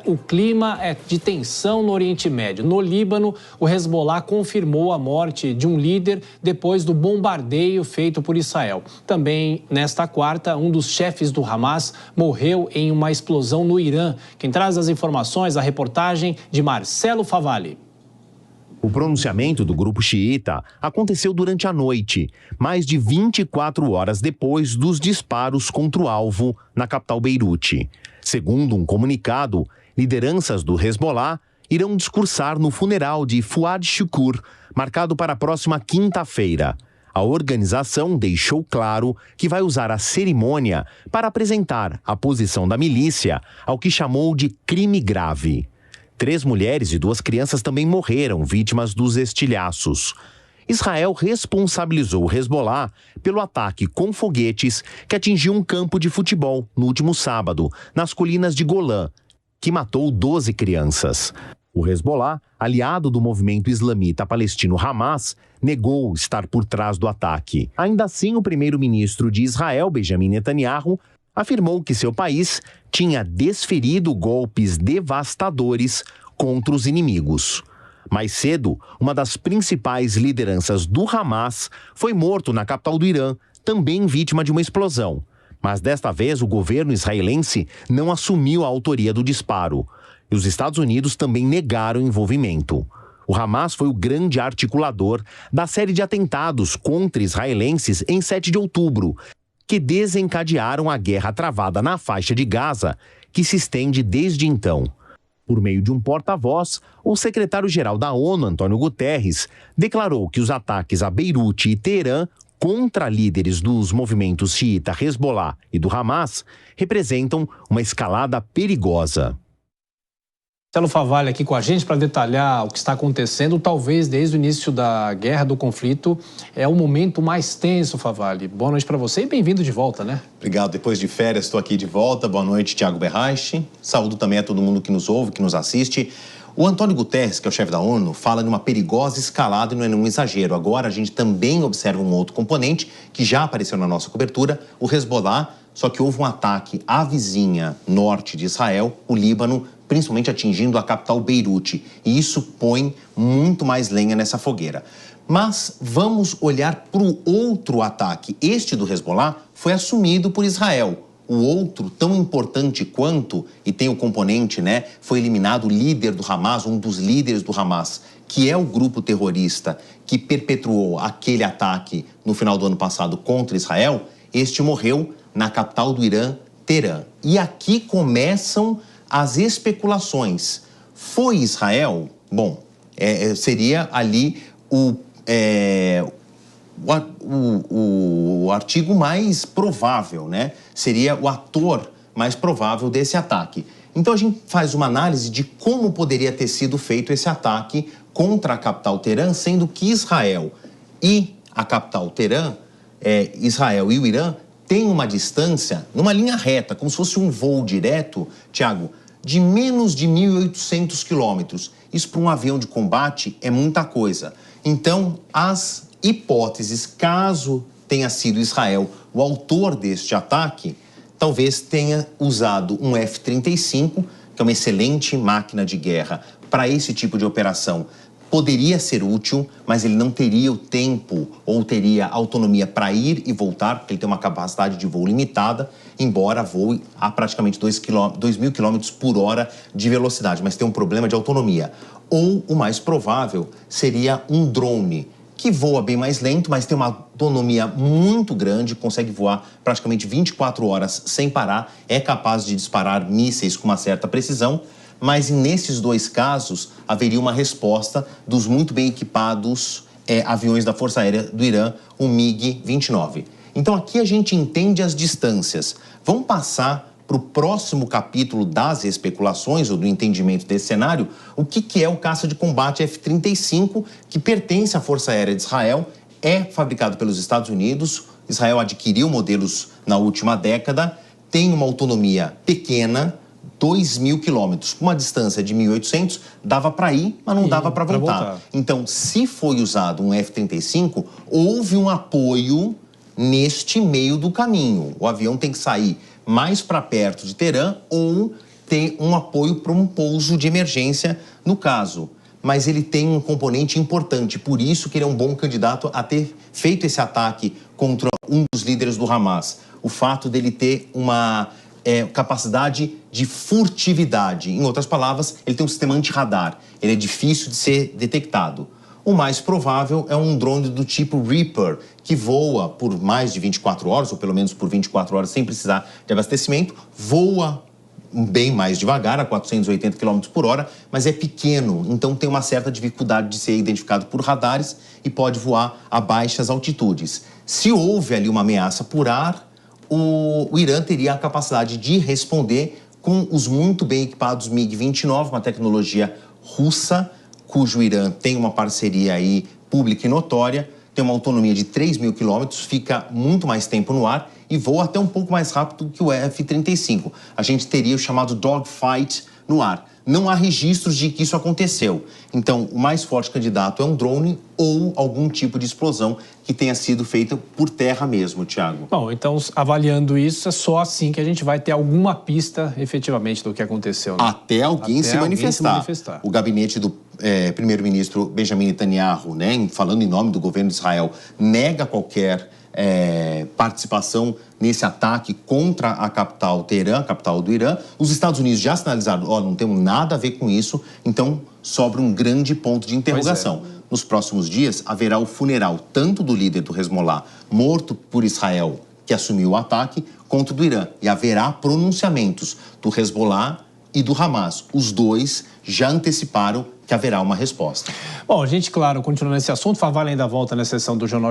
O clima é de tensão no Oriente Médio. No Líbano, o Hezbollah confirmou a morte de um líder depois do bombardeio feito por Israel. Também, nesta quarta, um dos chefes do Hamas morreu em uma explosão no Irã. Quem traz as informações, a reportagem de Marcelo Favalli. O pronunciamento do grupo xiita aconteceu durante a noite, mais de 24 horas depois dos disparos contra o alvo na capital Beirute. Segundo um comunicado, lideranças do Hezbollah irão discursar no funeral de Fuad Shukr, marcado para a próxima quinta-feira. A organização deixou claro que vai usar a cerimônia para apresentar a posição da milícia ao que chamou de crime grave. 3 mulheres e 2 crianças também morreram, vítimas dos estilhaços. Israel responsabilizou o Hezbollah pelo ataque com foguetes que atingiu um campo de futebol no último sábado, nas colinas de Golã, que matou 12 crianças. O Hezbollah, aliado do movimento islamita palestino Hamas, negou estar por trás do ataque. Ainda assim, o primeiro-ministro de Israel, Benjamin Netanyahu, afirmou que seu país tinha desferido golpes devastadores contra os inimigos. Mais cedo, uma das principais lideranças do Hamas foi morto na capital do Irã, também vítima de uma explosão. Mas desta vez o governo israelense não assumiu a autoria do disparo. E os Estados Unidos também negaram o envolvimento. O Hamas foi o grande articulador da série de atentados contra israelenses em 7 de outubro, que desencadearam a guerra travada na faixa de Gaza, que se estende desde então. Por meio de um porta-voz, o secretário-geral da ONU, Antônio Guterres, declarou que os ataques a Beirute e Teherã contra líderes dos movimentos xiita Hezbollah e do Hamas representam uma escalada perigosa. Marcelo Favalli aqui com a gente para detalhar o que está acontecendo. Talvez desde o início da guerra, do conflito, é o momento mais tenso, Favalli. Boa noite para você e bem-vindo de volta, né? Obrigado. Depois de férias, estou aqui de volta. Boa noite, Thiago Berrache. Saúdo também a todo mundo que nos ouve, que nos assiste. O Antônio Guterres, que é o chefe da ONU, fala de uma perigosa escalada e não é nenhum exagero. Agora a gente também observa um outro componente que já apareceu na nossa cobertura, o Hezbollah, só que houve um ataque à vizinha norte de Israel, o Líbano, principalmente atingindo a capital Beirute. E isso põe muito mais lenha nessa fogueira. Mas vamos olhar para o outro ataque. Este do Hezbollah foi assumido por Israel. O outro, tão importante quanto, e tem o componente, né, foi eliminado o líder do Hamas, um dos líderes do Hamas, que é o grupo terrorista que perpetuou aquele ataque no final do ano passado contra Israel. Este morreu na capital do Irã, Teherã. E aqui começam as especulações. Foi Israel? Bom, seria ali o artigo mais provável, né? Seria o ator mais provável desse ataque. Então a gente faz uma análise de como poderia ter sido feito esse ataque contra a capital Teherã, sendo que Israel e a capital Teherã, Israel e o Irã, têm uma distância, numa linha reta, como se fosse um voo direto, Thiago, de menos de 1.800 quilômetros. Isso para um avião de combate é muita coisa. Então, as hipóteses, caso tenha sido Israel o autor deste ataque, talvez tenha usado um F-35, que é uma excelente máquina de guerra, para esse tipo de operação. Poderia ser útil, mas ele não teria o tempo ou teria autonomia para ir e voltar, porque ele tem uma capacidade de voo limitada, embora voe a praticamente 2.000 km por hora de velocidade, mas tem um problema de autonomia. Ou o mais provável seria um drone, que voa bem mais lento, mas tem uma autonomia muito grande, consegue voar praticamente 24 horas sem parar, é capaz de disparar mísseis com uma certa precisão, mas nesses dois casos haveria uma resposta dos muito bem equipados aviões da Força Aérea do Irã, o MiG-29. Então aqui a gente entende as distâncias. Vamos passar para o próximo capítulo das especulações ou do entendimento desse cenário, o que é o caça de combate F-35, que pertence à Força Aérea de Israel, é fabricado pelos Estados Unidos, Israel adquiriu modelos na última década, tem uma autonomia pequena, 2.000 quilômetros, uma distância de 1.800, dava para ir, mas não dava para voltar. Então, se foi usado um F-35, houve um apoio neste meio do caminho. O avião tem que sair mais para perto de Teherã ou ter um apoio para um pouso de emergência no caso. Mas ele tem um componente importante, por isso que ele é um bom candidato a ter feito esse ataque contra um dos líderes do Hamas. O fato dele ter uma capacidade de furtividade. Em outras palavras, ele tem um sistema anti-radar. Ele é difícil de ser detectado. O mais provável é um drone do tipo Reaper, que voa por mais de 24 horas, ou pelo menos por 24 horas, sem precisar de abastecimento, voa bem mais devagar, a 480 km por hora, mas é pequeno, então tem uma certa dificuldade de ser identificado por radares e pode voar a baixas altitudes. Se houve ali uma ameaça por ar, o Irã teria a capacidade de responder com os muito bem equipados MiG-29, uma tecnologia russa, cujo Irã tem uma parceria aí pública e notória, tem uma autonomia de 3.000 quilômetros, fica muito mais tempo no ar e voa até um pouco mais rápido que o F-35. A gente teria o chamado dogfight no ar. Não há registros de que isso aconteceu. Então, o mais forte candidato é um drone ou algum tipo de explosão que tenha sido feita por terra mesmo, Thiago. Bom, então, avaliando isso, é só assim que a gente vai ter alguma pista, efetivamente, do que aconteceu. Né? Até alguém se manifestar. O gabinete do primeiro-ministro Benjamin Netanyahu, né, falando em nome do governo de Israel, nega qualquer participação nesse ataque contra a capital Teherã, a capital do Irã. Os Estados Unidos já sinalizaram, não temos nada a ver com isso, então sobra um grande ponto de interrogação. Nos próximos dias haverá o funeral tanto do líder do Hezbollah, morto por Israel, que assumiu o ataque, quanto do Irã. E haverá pronunciamentos do Hezbollah e do Hamas. Os dois já anteciparam que haverá uma resposta. Bom, a gente, claro, continua nesse assunto. Favela ainda volta na sessão do Jornal